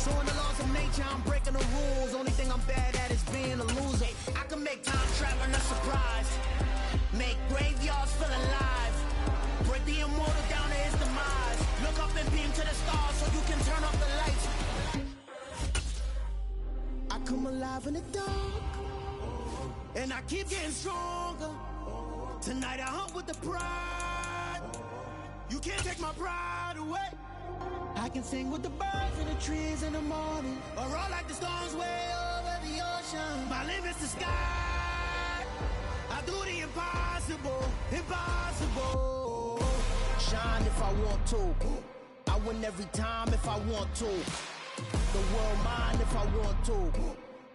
So in the laws of nature, I'm breaking the rules. Only thing I'm bad at is being a loser. I can make time traveling a surprise. Make graveyards feel alive. Break the immortal down to his demise. Look up and beam to the stars so you can turn off the lights. I come alive in the dark, and I keep getting stronger. Tonight I hunt with the pride. You can't take my pride away. I can sing with the birds and the trees in the morning, or roll like the storms way over the ocean. My limit's the sky. I do the impossible, impossible. Shine if I want to. I win every time if I want to. The world mine if I want to.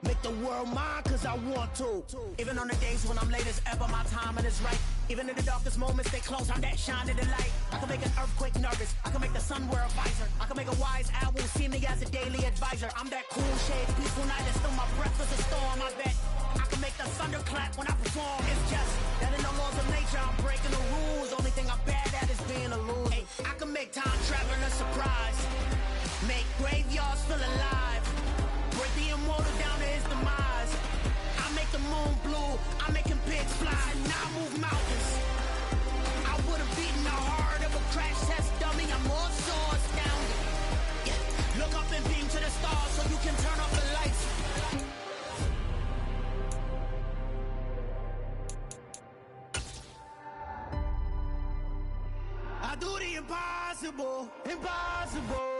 Make the world mine cause I want to. Even on the days when I'm late as ever, my timing is right. Even in the darkest moments, stay close, I'm that shining the light. I can make an earthquake nervous, I can make the sun wear a visor. I can make a wise owl see me as a daily advisor. I'm that cool shade, peaceful night, and still my breath is a storm. I bet I can make the thunder clap when I perform. It's just that in the laws of nature, I'm breaking the rules. Only thing I'm bad at is being a loser. Hey, I can make time traveling a surprise. Make graveyards feel alive. Break the immortal down to his demise. I make the moon blue, I'm making pigs fly. Now I move mountains. I would have beaten the heart of a crash test dummy. I'm more so astounded. Yeah. Look up and beam to the stars so you can turn off the lights. I do the impossible, impossible.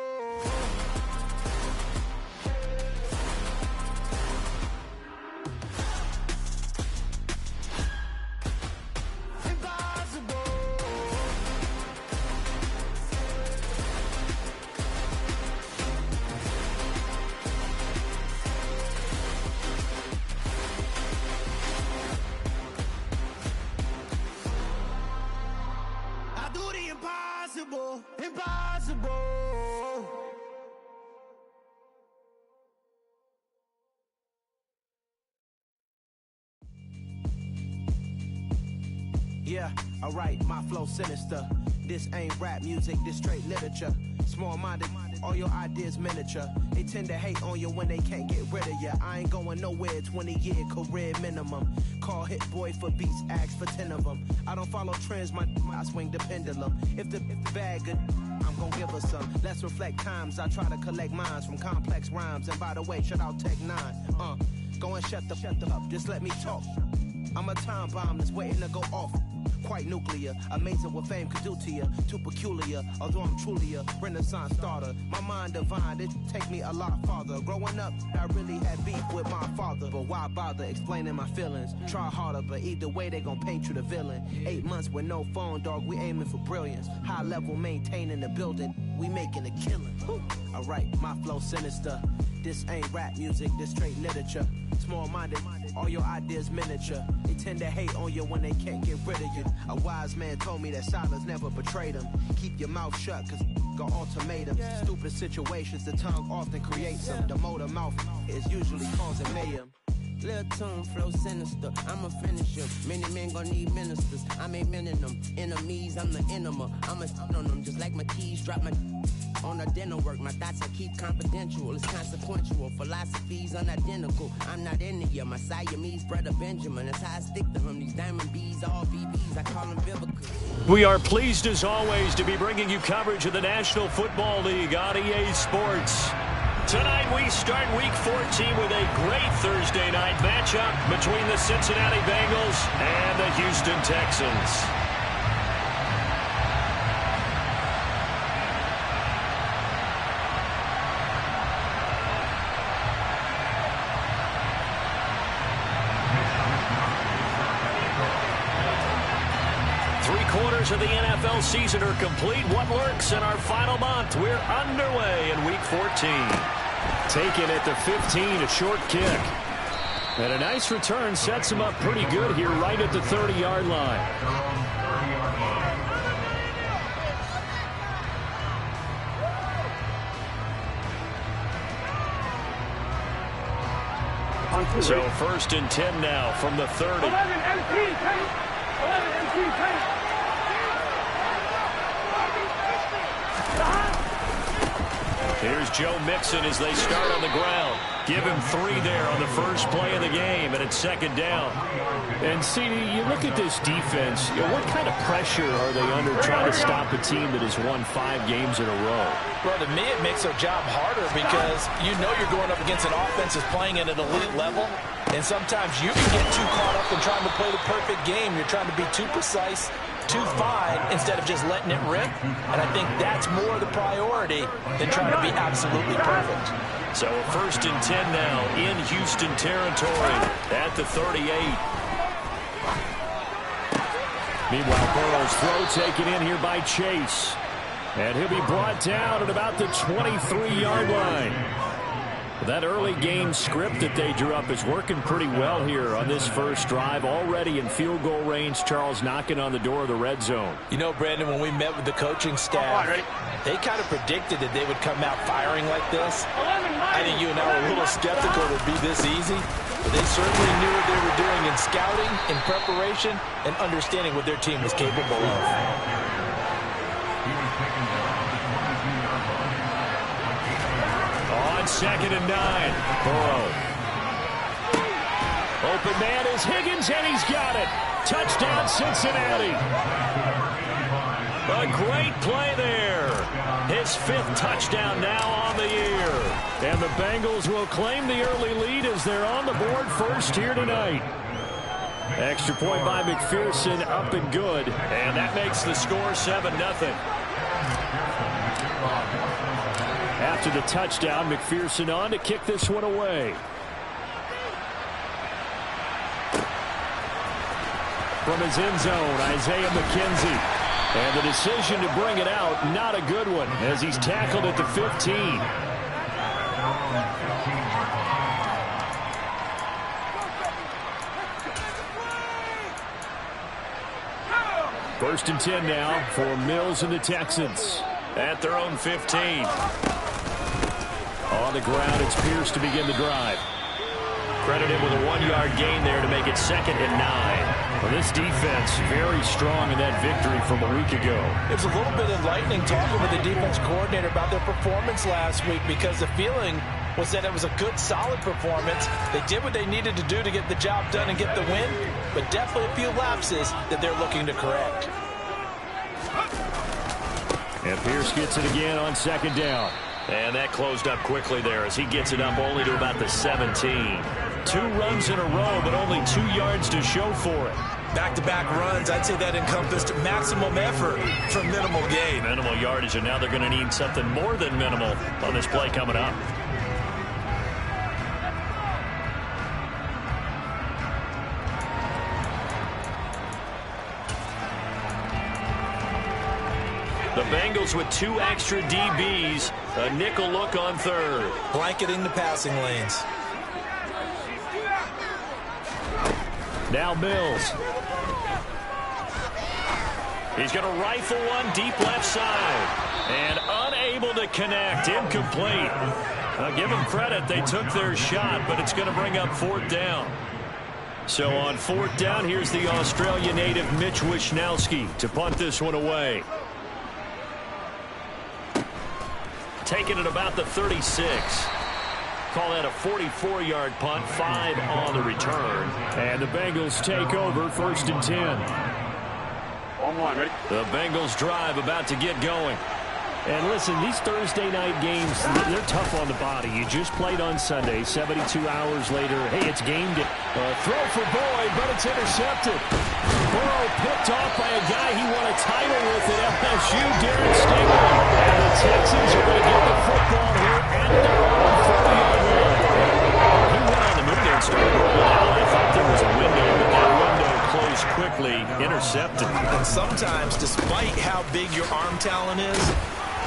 Impossible, impossible. Yeah, alright, my flow sinister. This ain't rap music, this straight literature. Small-minded, all your ideas miniature. They tend to hate on you when they can't get rid of you. I ain't going nowhere, 20-year career minimum. Call Hit Boy for beats, ask for 10 of them. I don't follow trends, I swing the pendulum. If the bag good, I'm gon' give her some. Let's reflect times, I try to collect minds from complex rhymes. And by the way, shout out Tech 9. Go and shut the up, just let me talk. I'm a time bomb that's waiting to go off. Quite nuclear, amazing what fame could do to you. Too peculiar, although I'm truly a renaissance starter. My mind divine, it take me a lot farther. Growing up, I really had beef with my father. But why bother explaining my feelings? Try harder, but either way they gon' paint you the villain. 8 months with no phone, dog, we aiming for brilliance. High level maintaining the building, we making a killing. Alright, my flow sinister. This ain't rap music, this straight literature. Small-minded, all your ideas miniature. They tend to hate on you when they can't get rid of you. A wise man told me that silence never betrayed him. Keep your mouth shut, cause got ultimatums. Stupid situations, the tongue often creates them. The motor mouth is usually causing mayhem. Little tune, flow sinister, I'm a finisher. Many men gon' need ministers, I'm a men in them. Enemies, I'm the enema. I'm a on them, just like my keys, drop my on a dinner work. My thoughts I keep confidential, it's consequential. Philosophies unidentical, I'm not in it. My Siamese brother Benjamin, that's how I stick to him. These diamond bees, all BBs, I call them Vivica. We are pleased as always to be bringing you coverage of the National Football League on EA Sports. Tonight we start Week 14 with a great Thursday night matchup between the Cincinnati Bengals and the Houston Texans. Three-quarters of the NFL season are complete. What lurks in our final month? We're underway in Week 14. Taken at the 15, a short kick. And a nice return sets him up pretty good here right at the 30-yard line. So first and 10 now from the 30. 11 MP, 11 MP, Here's Joe Mixon as they start on the ground. Give him 3 there on the first play of the game, and it's second down. And, CD, you look at this defense, what kind of pressure are they under trying to stop a team that has won 5 games in a row? Well, to me, it makes their job harder because you know you're going up against an offense that's playing at an elite level, and sometimes you can get too caught up in trying to play the perfect game. You're trying to be too precise, too fine, instead of just letting it rip. And I think that's more the priority than trying to be absolutely perfect. So a 1st and 10 now in Houston territory at the 38. Meanwhile, Burrow's throw taken in here by Chase. And he'll be brought down at about the 23-yard line. That early game script that they drew up is working pretty well here on this first drive. Already in field goal range, Charles knocking on the door of the red zone. You know, Brandon, when we met with the coaching staff, they kind of predicted that they would come out firing like this. I think you and I were a little skeptical it would be this easy. But they certainly knew what they were doing in scouting, in preparation, and understanding what their team was capable of. On 2nd and 9, Burrow. Open man is Higgins, and he's got it. Touchdown, Cincinnati. A great play there. His 5th touchdown now on the year. And the Bengals will claim the early lead as they're on the board first here tonight. Extra point by McPherson, up and good. And that makes the score 7-0. After the touchdown, McPherson on to kick this one away. From his end zone, Isaiah McKenzie. And the decision to bring it out, not a good one, as he's tackled at the 15. 1st and 10 now for Mills and the Texans at their own 15. On the ground, it's Pierce to begin the drive. Credit him with a 1-yard gain there to make it 2nd and 9. Well, this defense very strong in that victory from a week ago. It's a little bit enlightening talking with the defense coordinator about their performance last week because the feeling was that it was a good, solid performance. They did what they needed to do to get the job done and get the win, but definitely a few lapses that they're looking to correct. And Pierce gets it again on 2nd down. And that closed up quickly there as he gets it up only to about the 17. 2 runs in a row, but only 2 yards to show for it. Back-to-back runs, I'd say that encompassed maximum effort for minimal gain. Minimal yardage, and now they're going to need something more than minimal on this play coming up. The Bengals with 2 extra DBs, a nickel look on 3rd. Blanketing the passing lanes. Now Mills. He's going to rifle one deep left side. And unable to connect. Incomplete. I'll give them credit. They took their shot, but it's going to bring up 4th down. So on 4th down, here's the Australia native Mitch Wishnowsky to punt this one away. Taking it about the 36. Call that a 44-yard punt, 5 on the return. And the Bengals take over 1st and 10. The Bengals drive about to get going. And listen, these Thursday night games, they're tough on the body. You just played on Sunday, 72 hours later. Hey, it's game day. Throw for Boyd, but it's intercepted. Burrow picked off by a guy he won a title with at FSU, Darren Stingley. And the Texans are going to get the football here at their own 40-yard line. He went on the move there and started rolling out. I thought there was a window, but that window closed quickly, intercepted. And sometimes, despite how big your arm talent is,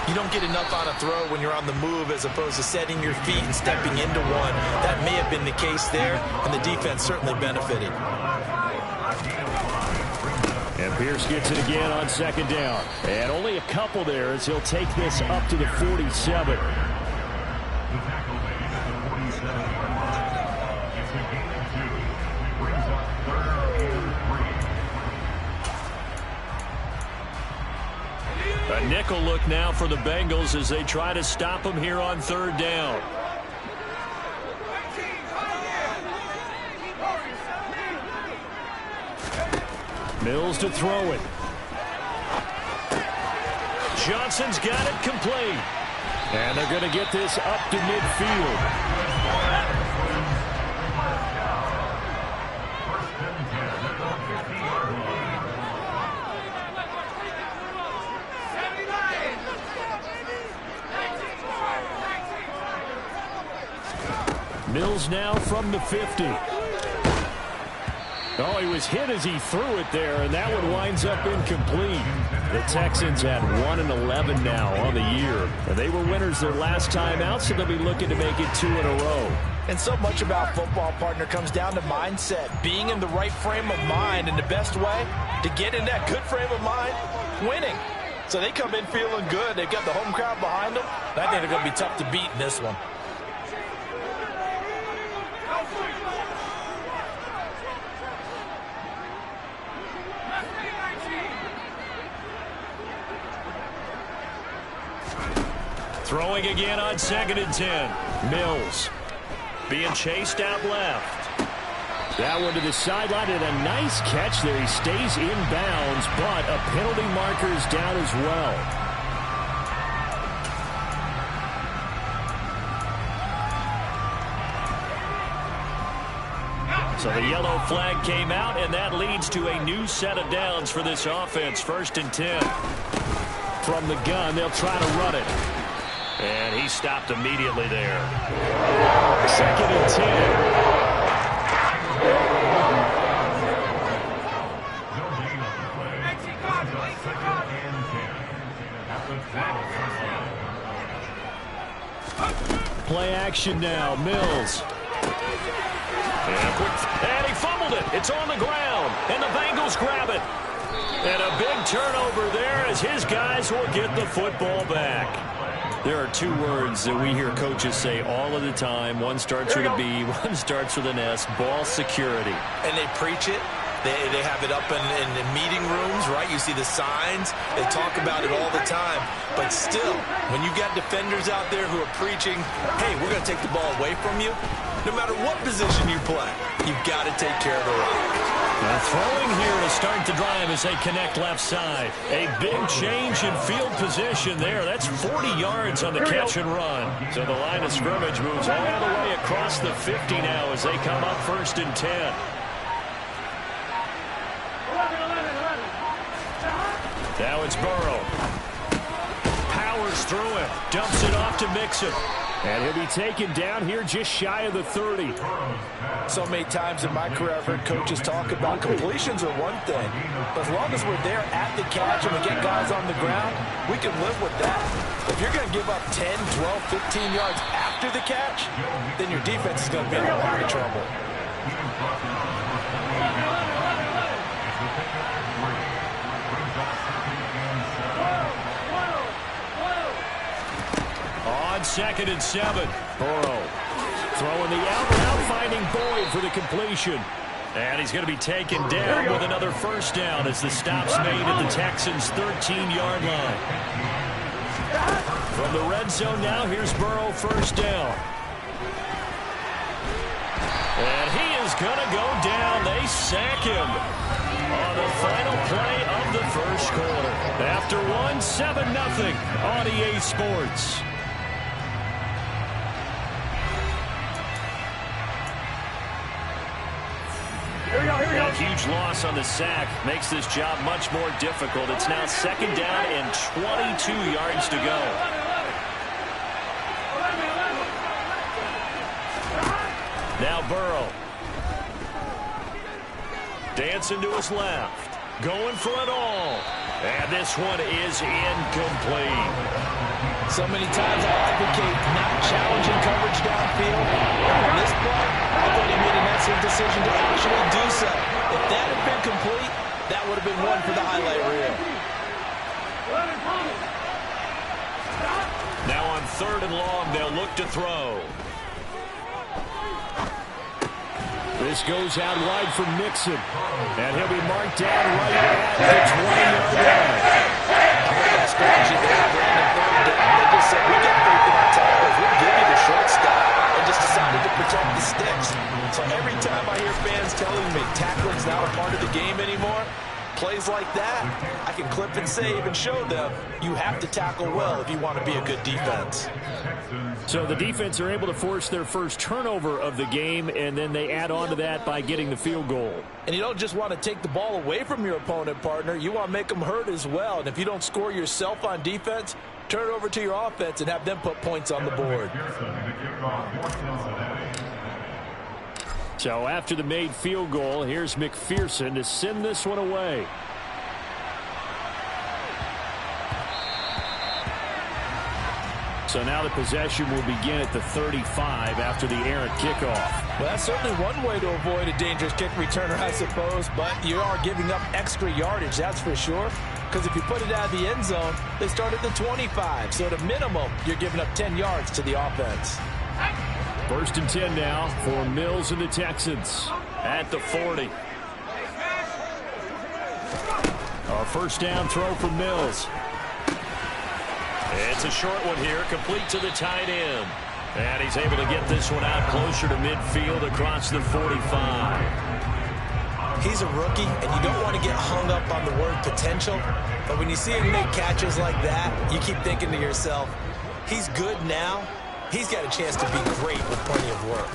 you don't get enough on a throw when you're on the move as opposed to setting your feet and stepping into one. That may have been the case there, and the defense certainly benefited. And Pierce gets it again on 2nd down. And only a couple there as he'll take this up to the 47. A nickel look now for the Bengals as they try to stop him here on third down. Mills to throw it. Johnson's got it complete. And they're going to get this up to midfield. Mills now from the 50. Oh, he was hit as he threw it there, and that one winds up incomplete. The Texans had 1-11 now on the year. And they were winners their last time out, so they'll be looking to make it 2 in a row. And so much about football, partner, comes down to mindset. Being in the right frame of mind, and the best way to get in that good frame of mind, winning. So they come in feeling good. They've got the home crowd behind them. I think they're going to be tough to beat in this one. Throwing again on 2nd and 10. Mills being chased out left. That one to the sideline, and a nice catch there. He stays in bounds, but a penalty marker is down as well. So the yellow flag came out, and that leads to a new set of downs for this offense. 1st and 10. From the gun, they'll try to run it. And he stopped immediately there. 2nd and 10. Play action now. Mills. And he fumbled it. It's on the ground. And the Bengals grab it. And a big turnover there as his guys will get the football back. There are two words that we hear coaches say all of the time. One starts with a B, one starts with an S. Ball security. And they preach it. They have it up in the meeting rooms, right? You see the signs. They talk about it all the time. But still, when you got defenders out there who are preaching, hey, we're going to take the ball away from you, no matter what position you play, you've got to take care of the run. Now throwing here to start the drive as they connect left side. A big change in field position there. That's 40 yards on the catch and run. So the line of scrimmage moves all the way across the 50 now as they come up 1st and 10. Now it's Burrow. Powers through it. Dumps it off to Mixon. And he'll be taken down here just shy of the 30. So many times in my career, I've heard coaches talk about completions are one thing. But as long as we're there at the catch and we get guys on the ground, we can live with that. If you're going to give up 10, 12, 15 yards after the catch, then your defense is going to be in a lot of trouble. On 2nd and 7. Burrow throwing the out route, finding Boyd for the completion. And he's going to be taken down with another first down as the stop's made at the Texans' 13-yard line. From the red zone now, here's Burrow, first down. And he is going to go down. They sack him on the final play of the first quarter. After one, 7-0 on EA Sports. A huge loss on the sack makes this job much more difficult. It's now 2nd down and 22 yards to go. Now Burrow. Dancing to his left. Going for it all. And this one is incomplete. So many times I advocate not challenging coverage downfield. On this play, I thought he made an excellent decision to actually do so. If that had been complete, that would have been one for the highlight reel. Now on 3rd and long, they'll look to throw. This goes out wide for Mixon. And he'll be marked down right at the 20-yard line. that strategy they ran on third down. They just said, we get faith in our tackles. We'll give you the short stuff. And just decided to protect the sticks. So every time I hear fans telling me tackling's not a part of the game anymore, plays like that, I can clip and save and show them you have to tackle well if you want to be a good defense. So the defense are able to force their first turnover of the game, and then they add on to that by getting the field goal. And you don't just want to take the ball away from your opponent, partner. You want to make them hurt as well. And if you don't score yourself on defense, turn it over to your offense and have them put points on the board. So after the made field goal, here's McPherson to send this one away. So now the possession will begin at the 35 after the errant kickoff. Well, that's certainly one way to avoid a dangerous kick returner, I suppose, but you are giving up extra yardage, that's for sure. Because if you put it out of the end zone, they start at the 25. So at a minimum, you're giving up 10 yards to the offense. 1st and 10 now for Mills and the Texans at the 40. A first down throw for Mills. It's a short one here, complete to the tight end. And he's able to get this one out closer to midfield across the 45. He's a rookie, and you don't want to get hung up on the word potential. But when you see him make catches like that, you keep thinking to yourself, he's good now. He's got a chance to be great with plenty of work.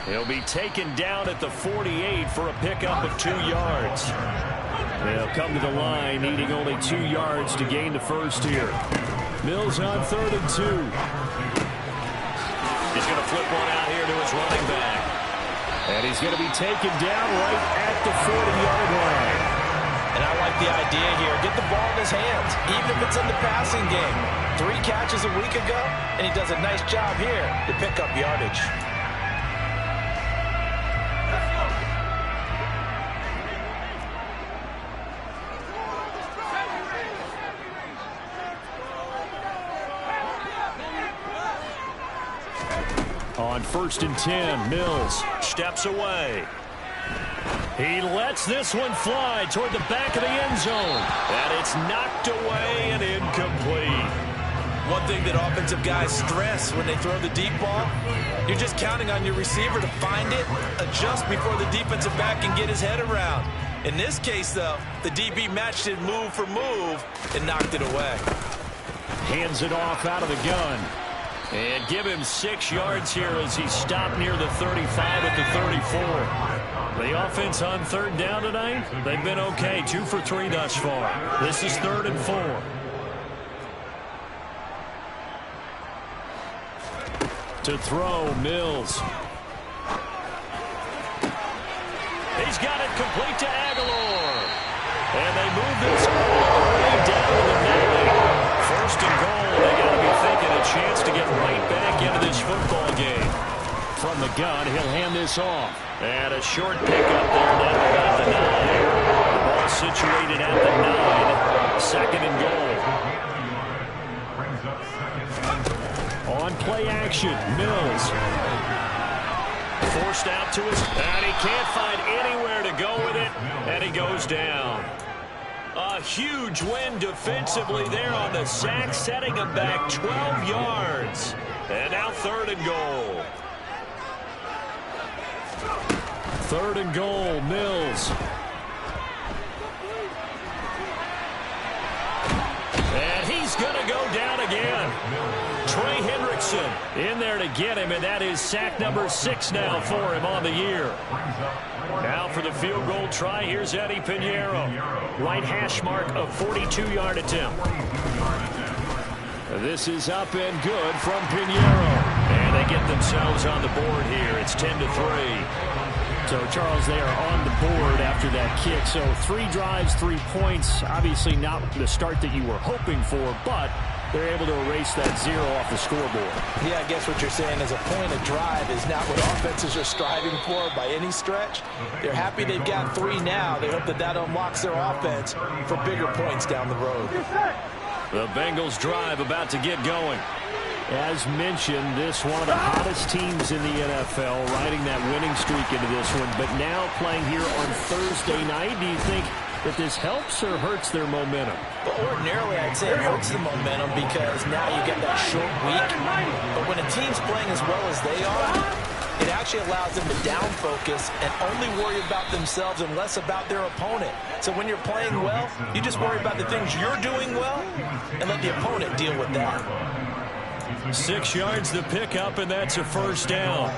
He'll be taken down at the 48 for a pickup of 2 yards. They'll come to the line, needing only 2 yards to gain the first here. Mills on 3rd and 2. He's going to flip one out here to his running back. And he's going to be taken down right at the 40-yard line. And I like the idea here. Get the ball in his hands, even if it's in the passing game. 3 catches a week ago, and he does a nice job here to pick up yardage. On 1st and 10, Mills steps away. He lets this one fly toward the back of the end zone. And it's knocked away and incomplete. One thing that offensive guys stress when they throw the deep ball, you're just counting on your receiver to find it, adjust before the defensive back can get his head around. In this case, though, the DB matched it move for move and knocked it away. Hands it off out of the gun. And give him 6 yards here as he stopped near the 35 at the 34. The offense on 3rd down tonight, they've been okay. 2 for 3 thus far. This is 3rd and 4. To throw, Mills. He's got it complete to Aguilar. And they move this all the way down to the 9. 1st and goal. They got to be thinking a chance to get right back into this football game. From the gun, he'll hand this off. And a short pickup there now about the 9. The ball situated at the 9. 2nd and goal. On play action, Mills. Forced out to his, and he can't find anywhere to go with it, and he goes down. A huge win defensively there on the sack, setting him back 12 yards. And now 3rd and goal. 3rd and goal, Mills. And he's going to go down again. Trey Hendrickson in there to get him, and that is sack number 6 now for him on the year. Now for the field goal try, here's Eddie Pinheiro. Right hash mark of 42-yard attempt. This is up and good from Pinheiro. And they get themselves on the board here. It's 10-3. So, Charles, they are on the board after that kick. So 3 drives, 3 points. Obviously not the start that you were hoping for, but they're able to erase that 0 off the scoreboard. Yeah, I guess what you're saying is a point of drive is not what offenses are striving for by any stretch. They're happy they've got 3 now. They hope that that unlocks their offense for bigger points down the road. The Bengals drive about to get going. As mentioned, this one of the hottest teams in the NFL, riding that winning streak into this one, but now playing here on Thursday night. Do you think that this helps or hurts their momentum? Well, ordinarily, I'd say it hurts the momentum because now you get that short week. But when a team's playing as well as they are, it actually allows them to down focus and only worry about themselves and less about their opponent. So when you're playing well, you just worry about the things you're doing well and let the opponent deal with that. 6 yards the pickup, and that's a first down.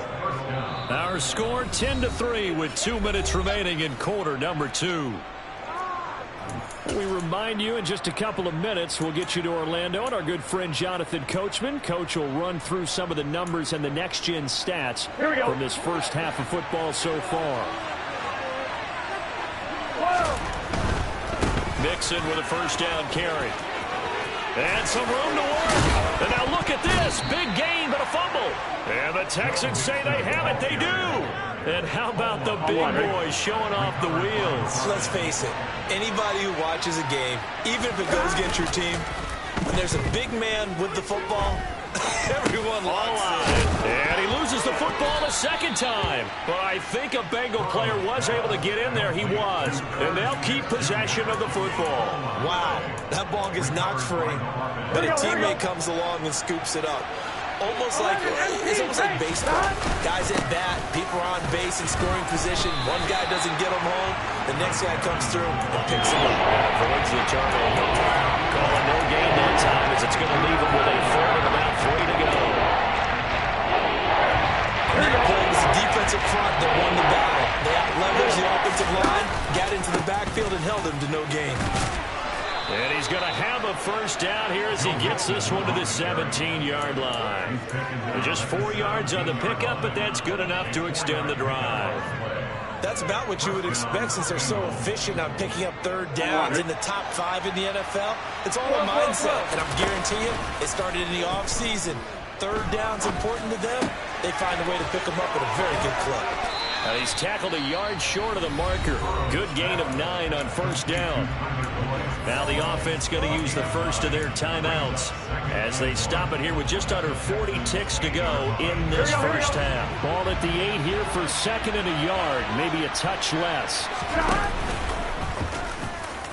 Our score 10-3 with 2 minutes remaining in quarter number 2. We remind you in just a couple of minutes we'll get you to Orlando and our good friend Jonathan Coachman. Coach will run through some of the numbers and the next-gen stats from this first half of football so far. Mixon with a first down carry. And some room to work. And now look at this. Big gain, but a fumble. And the Texans say they have it. They do. And how about the big boys showing off the wheels? Let's face it. Anybody who watches a game, even if it goes against your team, when there's a big man with the football, everyone locks in. And he loses the football a second time. But I think a Bengal player was able to get in there. He was. And they'll keep possession of the football. Wow. That ball gets knocked free, but a teammate comes along and scoops it up. It's almost like baseball. Guys at bat, people are on base in scoring position. One guy doesn't get them home. The next guy comes through and picks him up. Avoids the turnover. Calling no gain that time as it's going to leave him with a third and about 3 to go. And then it was the defensive front that won the battle. They out-leveraged the offensive line, got into the backfield, and held him to no gain. And he's going to have a first down here as he gets this one to the 17-yard line. Just 4 yards on the pickup, but that's good enough to extend the drive. That's about what you would expect since they're so efficient on picking up third downs in the top 5 in the NFL. It's all a mindset, and I'm guaranteeing you, it started in the offseason. Third down's important to them. They find a way to pick them up at a very good clip. And he's tackled a yard short of the marker. Good gain of 9 on first down. Now the offense going to use the first of their timeouts as they stop it here with just under 40 ticks to go in this first half. Ball at the 8 here for second and a yard, maybe a touch less.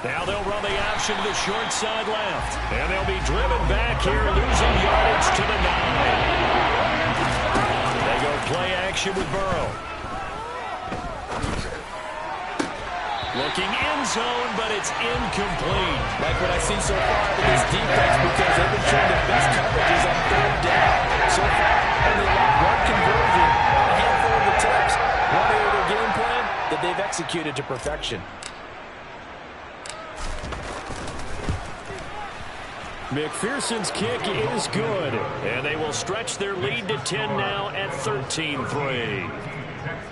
Now they'll run the option to the short side left. And they'll be driven back here, losing yardage to the 9. They go play action with Burrow. Looking end zone, but it's incomplete. Like what I've seen so far with this defense because they've been showing their best coverages on third down. So far, only one conversion, a handful of attempts, one area of their game plan that they've executed to perfection. McPherson's kick is good, and they will stretch their lead to 10 now at 13-3.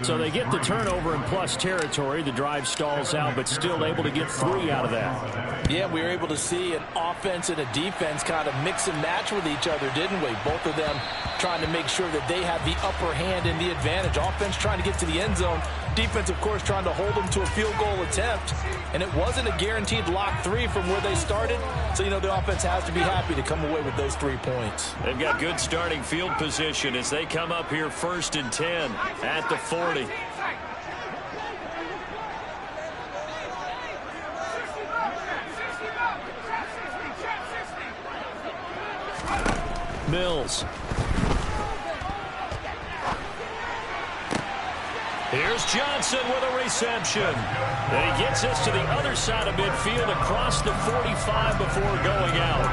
So they get the turnover in plus territory. The drive stalls out, but still able to get 3 out of that. Yeah, we were able to see an offense and a defense kind of mix and match with each other, didn't we? Both of them trying to make sure that they have the upper hand and the advantage. Offense trying to get to the end zone. Defense, of course, trying to hold them to a field goal attempt. And it wasn't a guaranteed lock 3 from where they started. So, the offense has to be happy to come away with those 3 points. They've got good starting field position as they come up here 1st and 10 at the 40. Mills. Here's Johnson with a reception. And he gets us to the other side of midfield across the 45 before going out.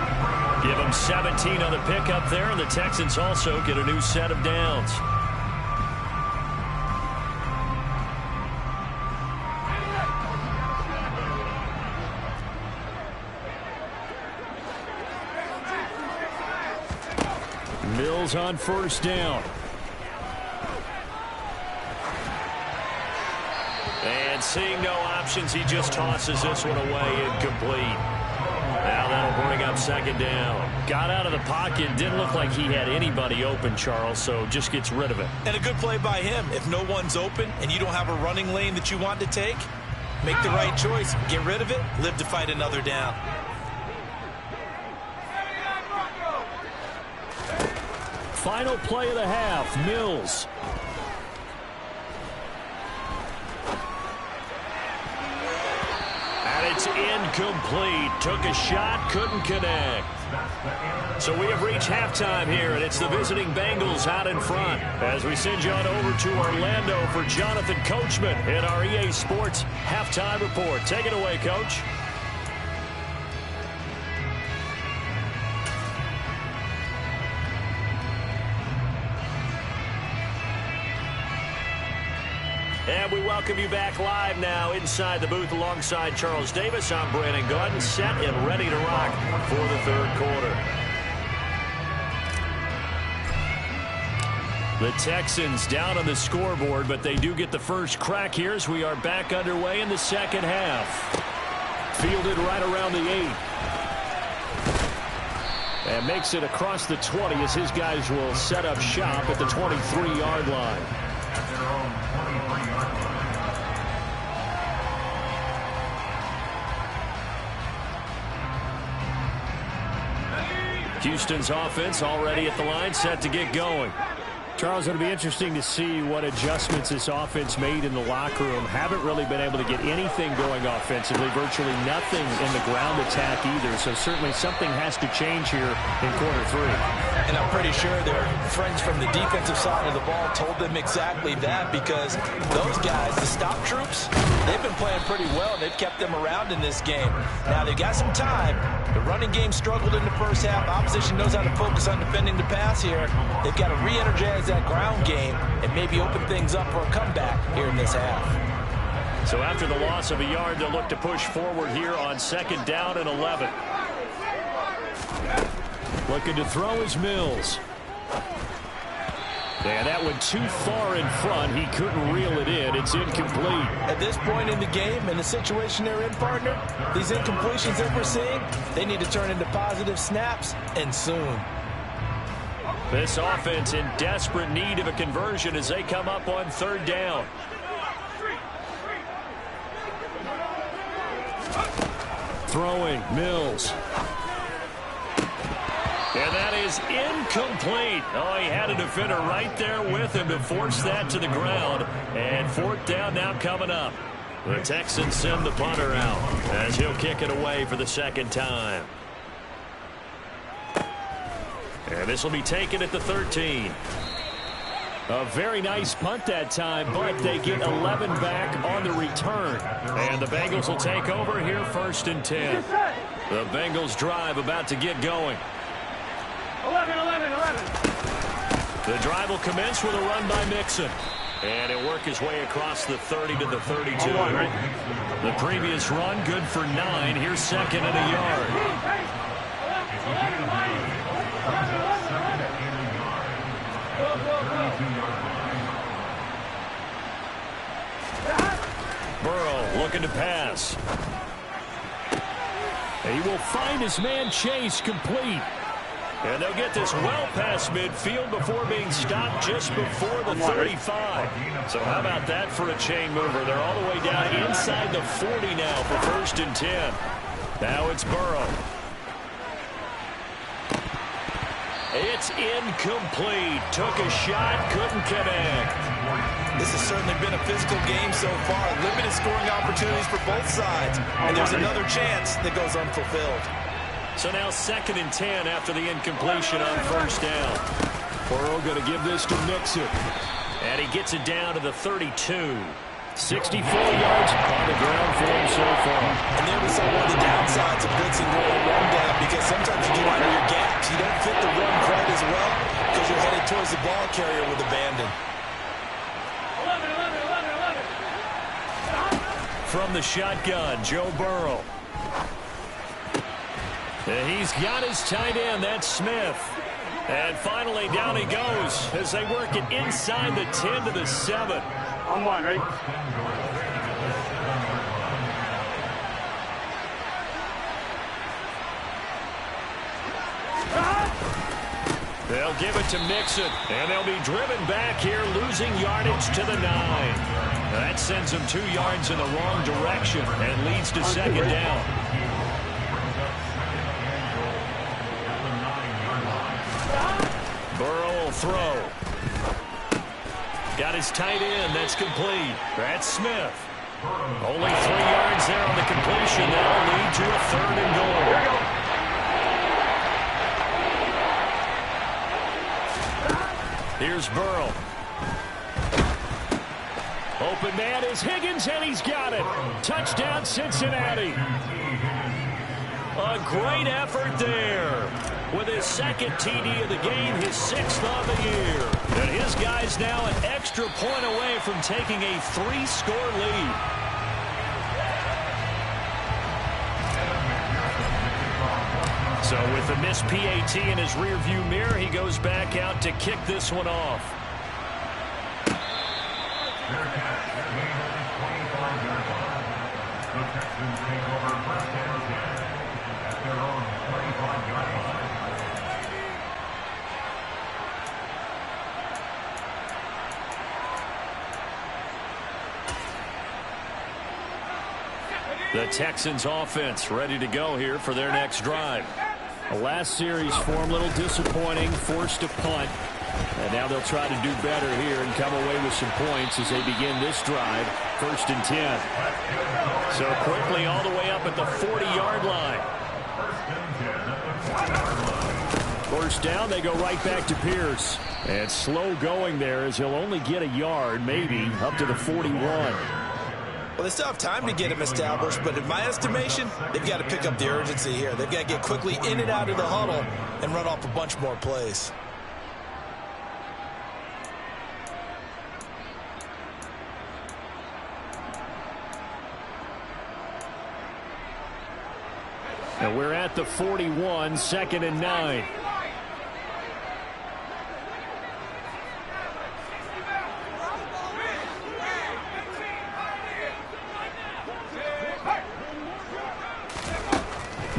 Give him 17 on the pickup there, and the Texans also get a new set of downs. Mills on first down. And seeing no options, he just tosses this one away, incomplete. Now that'll bring up second down. Got out of the pocket, didn't look like he had anybody open, Charles, so just gets rid of it. And a good play by him. If no one's open and you don't have a running lane that you want to take, make the right choice. Get rid of it, live to fight another down. Final play of the half, Mills. It's incomplete. Took a shot, couldn't connect. So we have reached halftime here, and it's the visiting Bengals out in front. As we send you on over to Orlando for Jonathan Coachman in our EA Sports Halftime Report. Take it away, Coach. And we welcome you back live now inside the booth alongside Charles Davis. I'm Brandon Gaudin, set and ready to rock for the third quarter. The Texans down on the scoreboard, but they do get the first crack here as we are back underway in the second half. Fielded right around the 8. And makes it across the 20 as his guys will set up shop at the 23-yard line. Houston's offense already at the line, set to get going. Charles, it'll be interesting to see what adjustments this offense made in the locker room. Haven't really been able to get anything going offensively, virtually nothing in the ground attack either. So certainly something has to change here in quarter 3. And I'm pretty sure their friends from the defensive side of the ball told them exactly that, because those guys, the stop troops, they've been playing pretty well. They've kept them around in this game. Now they've got some time. The running game struggled in the first half. Opposition knows how to focus on defending the pass here. They've got to re-energize that ground game and maybe open things up for a comeback here in this half. So after the loss of a yard, they'll look to push forward here on second down and 11. Looking to throw is Mills. And that went too far in front. He couldn't reel it in. It's incomplete. At this point in the game, in the situation they're in, partner, these incompletions that we're seeing, they need to turn into positive snaps, and soon. This offense in desperate need of a conversion as they come up on third down. Throwing, Mills. And that is incomplete. Oh, he had a defender right there with him to force that to the ground. And fourth down now coming up. The Texans send the punter out as he'll kick it away for the second time. And this will be taken at the 13. A very nice punt that time, but they get 11 back on the return. And the Bengals will take over here first and 10. The Bengals drive about to get going. 11. The drive will commence with a run by Mixon. And he'll work his way across the 30 to the 32. The previous run good for 9. Here's second and a yard. Burrow looking to pass. He will find his man Chase complete. And they'll get this well past midfield before being stopped just before the 35. So how about that for a chain mover? They're all the way down inside the 40 now for first and 10. Now it's Burrow. It's incomplete. Took a shot, couldn't connect. This has certainly been a physical game so far. Limited scoring opportunities for both sides. And there's another chance that goes unfulfilled. So now second and 10 after the incompletion on first down. Burrow going to give this to Mixon. And he gets it down to the 32. 64 yards on the ground for him so far. And there was one of the downsides of blitzing going run down, because sometimes you get into your gaps. You don't fit the run quite as well because you're headed towards the ball carrier with abandon. 11. From the shotgun, Joe Burrow. And he's got his tight end, that's Smith. And finally down he goes as they work it inside the 10 to the 7. On one, right? They'll give it to Mixon, and they'll be driven back here, losing yardage to the 9. That sends them 2 yards in the wrong direction and leads to second down. Burrow will throw. Got his tight end. That's complete. That's Smith. Only 3 yards there on the completion. That'll lead to a 3rd and goal. Here we go. Here's Burrow. Open man is Higgins, and he's got it. Touchdown, Cincinnati. A great effort there. With his 2nd TD of the game, his 6th of the year. And his guy's now an extra point away from taking a 3-score lead. So with the missed PAT in his rearview mirror, he goes back out to kick this one off. The Texans offense ready to go here for their next drive. The last series form a little disappointing, forced a punt. And now they'll try to do better here and come away with some points as they begin this drive. 1st and 10. So quickly all the way up at the 40-yard line. 1st down, they go right back to Pierce. And slow going there as he'll only get a yard, maybe, up to the 41. Well, they still have time to get him established, but in my estimation, they've got to pick up the urgency here. They've got to get quickly in and out of the huddle and run off a bunch more plays. And we're at the 41, 2nd and 9.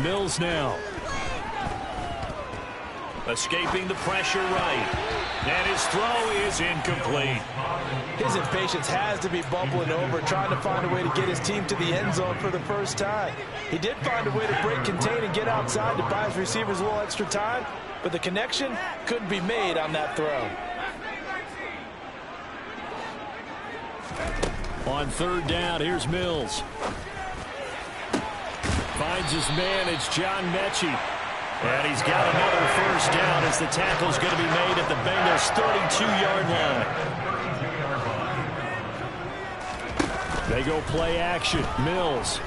Mills now. Escaping the pressure right. And his throw is incomplete. His impatience has to be bubbling over, trying to find a way to get his team to the end zone for the first time. He did find a way to break, contain, and get outside to buy his receivers a little extra time, but the connection couldn't be made on that throw. On 3rd down, here's Mills. Finds his man, it's John Mechie. And he's got another 1st down as the tackle's going to be made at the Bengals' 32-yard line. They go play action. Mills.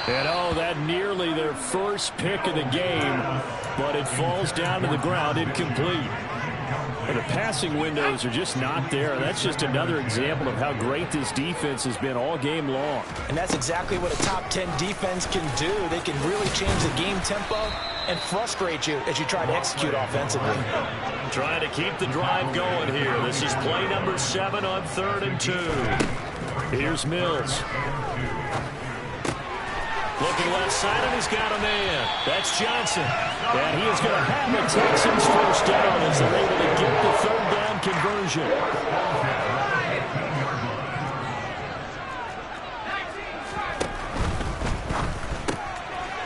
And that nearly their first pick of the game, but it falls down to the ground incomplete. And the passing windows are just not there. That's just another example of how great this defense has been all game long. And that's exactly what a top 10 defense can do. They can really change the game tempo and frustrate you as you try to execute offensively. Trying to keep the drive going here. This is play number 7 on 3rd and 2. Here's Mills. Looking left side, and he's got a man. That's Johnson. And he is going to have the Texans 1st down as they're able to get the 3rd down conversion.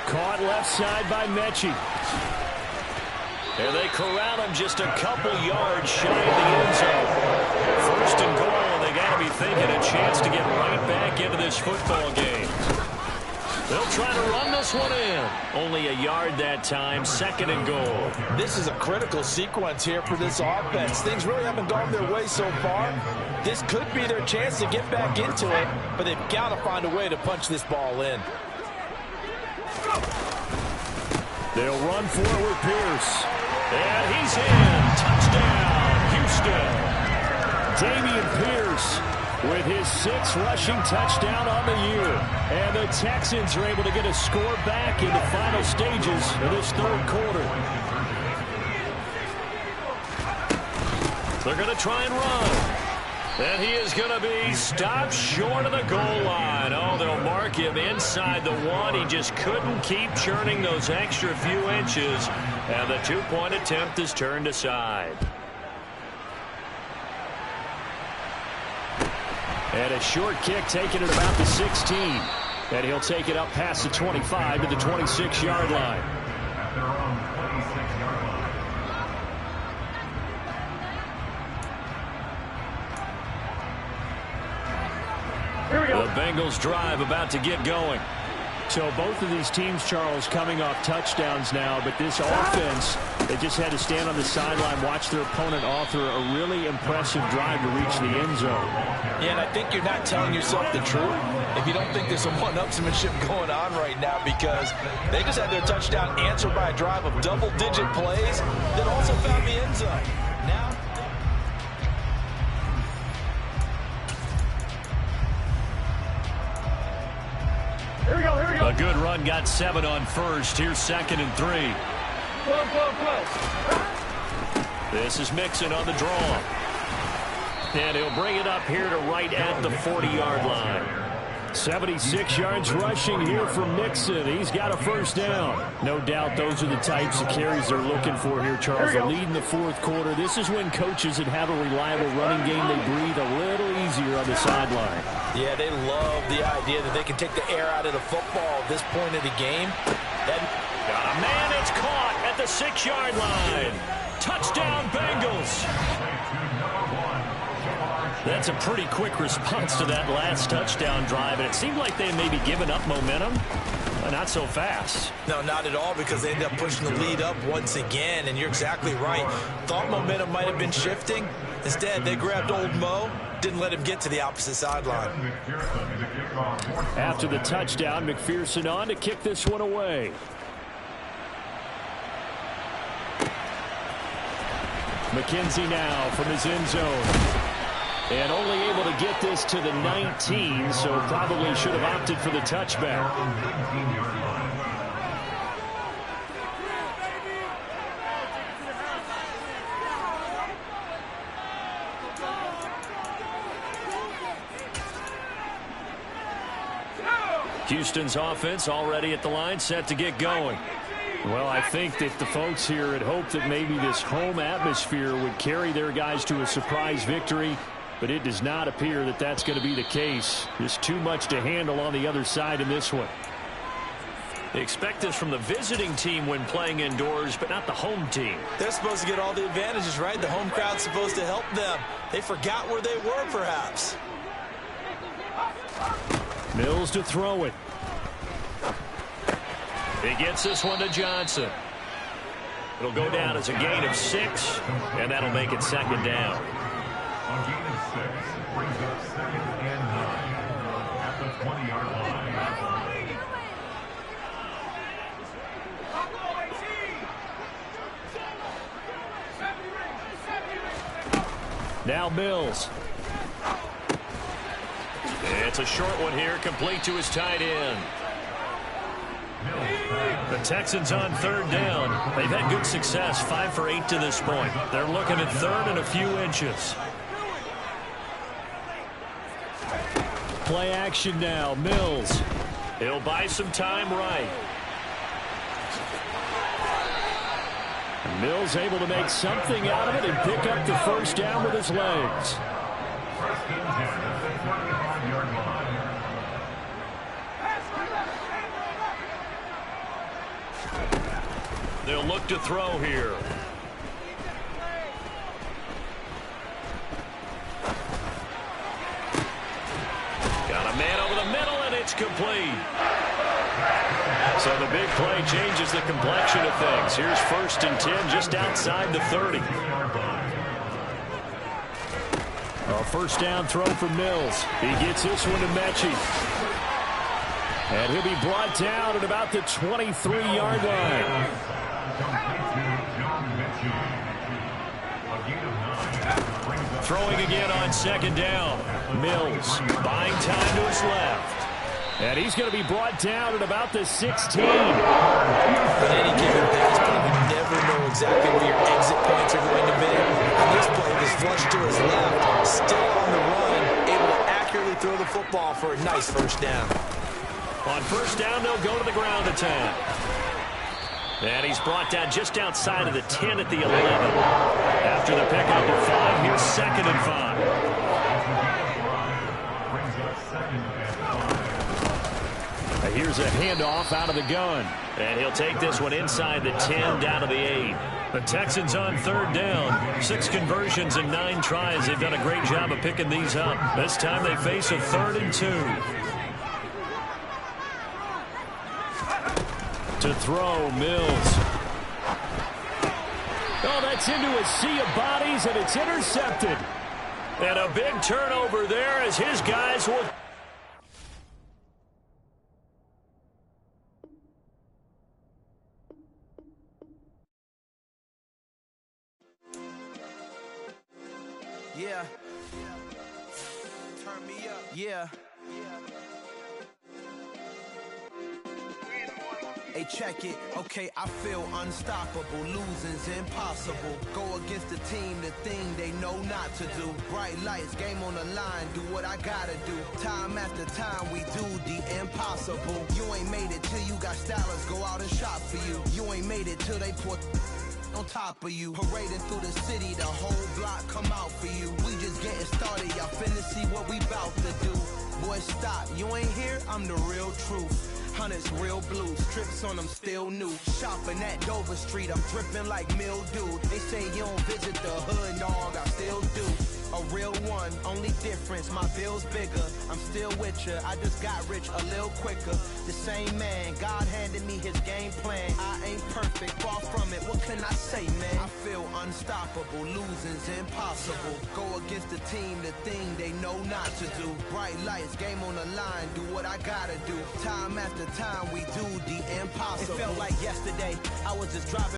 Caught left side by Mechie. And they corral him just a couple yards shy of the end zone. 1st and goal, and they got to be thinking a chance to get right back into this football game. They'll try to run this one in. Only a yard that time, 2nd and goal. This is a critical sequence here for this offense. Things really haven't gone their way so far. This could be their chance to get back into it, but they've got to find a way to punch this ball in. They'll run for it with Pierce. And he's in. Touchdown, Houston. Dameon Pierce with his 6th rushing touchdown on the year. And the Texans are able to get a score back in the final stages of this 3rd quarter. They're going to try and run. And he is going to be stopped short of the goal line. Oh, they'll mark him inside the 1. He just couldn't keep churning those extra few inches. And the 2-point attempt is turned aside. And a short kick taken at about the 16. And he'll take it up past the 25 to the 26-yard line. Bengals drive about to get going. So both of these teams, Charles, coming off touchdowns now, but this offense, they just had to stand on the sideline, watch their opponent author a really impressive drive to reach the end zone. Yeah, and I think you're not telling yourself the truth if you don't think there's some one-upsmanship going on right now, because they just had their touchdown answered by a drive of double-digit plays that also found the end zone. Now, Here we go, here we go. A good run got 7 on first. Here's 2nd and 3. This is Mixon on the draw. And he'll bring it up here to right at the 40-yard line. 76 yards rushing here from Mixon. He's got a first down. No doubt those are the types of carries they're looking for here, Charles. The lead in the fourth quarter. This is when coaches that have a reliable running game, they breathe a little easier on the sideline. yeah, they love the idea that they can take the air out of the football at this point of the game. Got a man that's caught at the 6-yard line. Touchdown, Bengals. That's a pretty quick response to that last touchdown drive, and it seemed like they maybe given up momentum. Not so fast. No, not at all, because they ended up pushing the lead up once again, and you're exactly right. Thought momentum might have been shifting. Instead, they grabbed old Mo, didn't let him get to the opposite sideline. After the touchdown, McPherson on to kick this one away. McKenzie now from his end zone. And only able to get this to the 19, so probably should have opted for the touchback. Houston's offense already at the line, set to get going. Well, I think that the folks here had hoped that maybe this home atmosphere would carry their guys to a surprise victory, but it does not appear that that's going to be the case. There's too much to handle on the other side in this one. They expect this from the visiting team when playing indoors, but not the home team. They're supposed to get all the advantages, right? The home crowd's supposed to help them. They forgot where they were, perhaps. Mills to throw it. He gets this one to Johnson. It'll go down as a gain of 6, and that'll make it 2nd down. On gain of 6, brings up 2nd and 9 at the 20-yard line. Now Mills. It's a short one here, complete to his tight end. The Texans on 3rd down. They've had good success, 5 for 8 to this point. They're looking at 3rd and a few inches. Play action now. Mills. He'll buy some time right. Mills able to make something out of it and pick up the first down with his legs. First and 10 at the 25-yard line. They'll look to throw here. Got a man over the middle, and it's complete. So the big play changes the complexion of things. Here's 1st and 10 just outside the 30. A first down throw for Mills. He gets this one to Mechie. And he'll be brought down at about the 23-yard line. Throwing again on 2nd down. Mills buying time to his left. And he's going to be brought down at about the 16. In any given pass play, you never know exactly where your exit points are going to be. And this play was flushed to his left, still on the run, able to accurately throw the football for a nice first down. On 1st down, they'll go to the ground attack. And he's brought down just outside of the 10 at the 11. After the pickup of 5, here's 2nd and 5. Here's a handoff out of the gun. And he'll take this one inside the 10 down to the 8. The Texans on 3rd down. 6 conversions and 9 tries. They've done a great job of picking these up. This time they face a 3rd and 2. throw, Mills. Oh, that's into a sea of bodies, and it's intercepted. And a big turnover there as his guys will... Yeah. Turn me up. Yeah. Hey, check it. Okay, I feel unstoppable. Losing's impossible. Go against the team, the thing they know not to do. Bright lights, game on the line, do what I gotta do. Time after time, we do the impossible. You ain't made it till you got stylers go out and shop for you. You ain't made it till they put on top of you. Parading through the city, the whole block come out for you. We just getting started, y'all finna see what we bout to do. Boy, stop, you ain't here, I'm the real truth. Hunters, real blue, strips on them still new. Shopping at Dover Street, I'm dripping like mildew. They say you don't visit the hood, dog, I still do. A real one, only difference, my bill's bigger. I'm still with ya, I just got rich a little quicker. The same man, God handed me his game plan. I ain't perfect, far from it, what can I say, man? I feel unstoppable, losing's impossible. Go against the team, the thing they know not to do. Bright lights, game on the line, do what I gotta do. Time after time, we do the impossible. It felt like yesterday, I was just driving